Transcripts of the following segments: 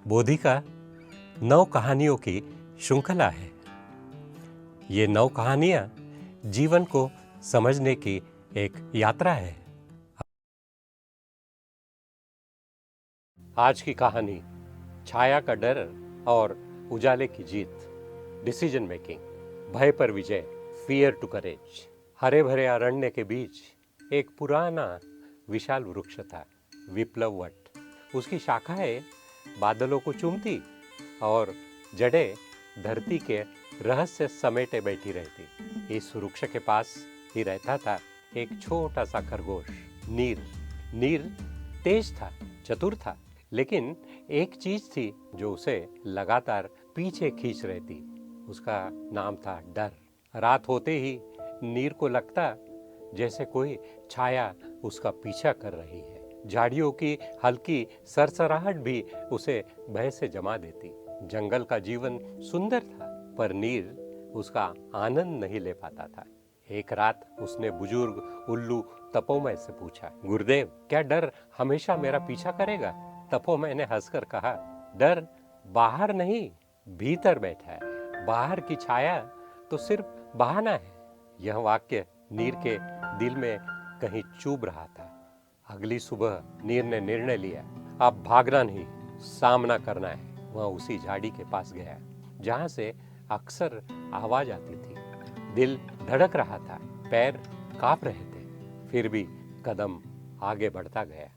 बोधिका 9 कहानियों की श्रृंखला है। ये 9 कहानियां जीवन को समझने की एक यात्रा है। आज की कहानी छाया का डर और उजाले की जीत, डिसीजन मेकिंग, भय पर विजय, फियर टू करेज। हरे भरे अरण्य के बीच एक पुराना विशाल वृक्ष था, विप्लव वट। उसकी शाखाएं बादलों को चूमती और जड़ें धरती के रहस्य समेटे बैठी रहती। इस वृक्ष के पास ही रहता था एक छोटा सा खरगोश, नीर। नीर तेज था, चतुर था, लेकिन एक चीज थी जो उसे लगातार पीछे खींच रही थी। उसका नाम था डर। रात होते ही नीर को लगता जैसे कोई छाया उसका पीछा कर रही है। झाड़ियों की हल्की सरसराहट भी उसे भय से जमा देती। जंगल का जीवन सुंदर था, पर नीर उसका आनंद नहीं ले पाता था। एक रात उसने बुजुर्ग उल्लू तपोमय से पूछा, गुरुदेव, क्या डर हमेशा मेरा पीछा करेगा? तपोमय ने हंसकर कहा, डर बाहर नहीं, भीतर बैठा है। बाहर की छाया तो सिर्फ बहाना है। यह वाक्य नीर के दिल में कहीं चुभ रहा था। अगली सुबह नीर ने निर्णय लिया, अब भागना नहीं, सामना करना है। वह उसी झाड़ी के पास गया जहां से अक्सर आवाज आती थी। दिल धड़क रहा था, पैर कांप रहे थे, फिर भी कदम आगे बढ़ता गया।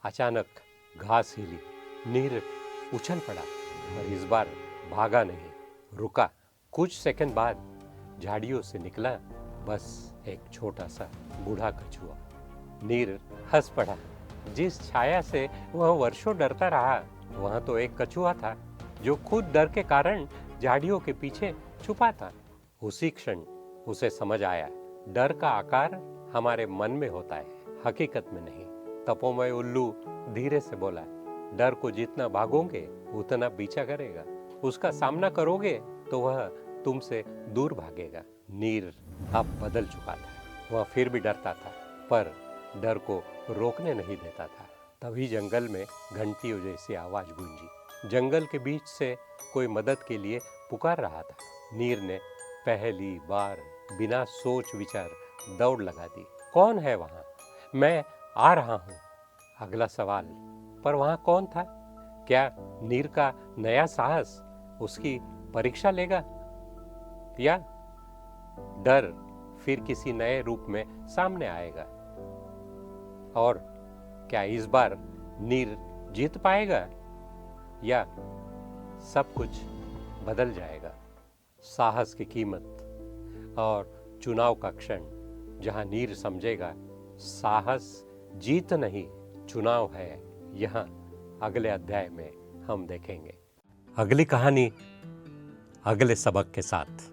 अचानक घास हिली, नीर उछल पड़ा, पर इस बार भागा नहीं, रुका। कुछ सेकंड बाद झाड़ियों से निकला बस एक छोटा सा बूढ़ा कछुआ। नीर हंस पड़ा। जिस छाया से वह वर्षों डरता रहा, वह तो एक कछुआ था जो खुद डर के कारण झाड़ियों के पीछे छुपा था। उसी क्षण उसे समझ आया, डर का आकार हमारे मन में होता है, हकीकत में नहीं। तपोमय उल्लू धीरे से बोला, डर को जितना भागोगे उतना पीछा करेगा, उसका सामना करोगे तो वह तुमसे दूर भागेगा। नीर अब बदल चुका था। वह फिर भी डरता था, पर डर को रोकने नहीं देता था। तभी जंगल में घंटियों जैसी आवाज गूंजी। जंगल के बीच से कोई मदद के लिए पुकार रहा था। नीर ने पहली बार बिना सोच विचार दौड़ लगा दी। कौन है वहां? मैं आ रहा हूं। अगला सवाल, पर वहां कौन था? क्या नीर का नया साहस उसकी परीक्षा लेगा, या डर फिर किसी नए रूप में सामने आएगा? और क्या इस बार नीर जीत पाएगा, या सब कुछ बदल जाएगा? साहस की कीमत और चुनाव का क्षण, जहां नीर समझेगा साहस जीत नहीं, चुनाव है, यहां अगले अध्याय में हम देखेंगे। अगली कहानी अगले सबक के साथ।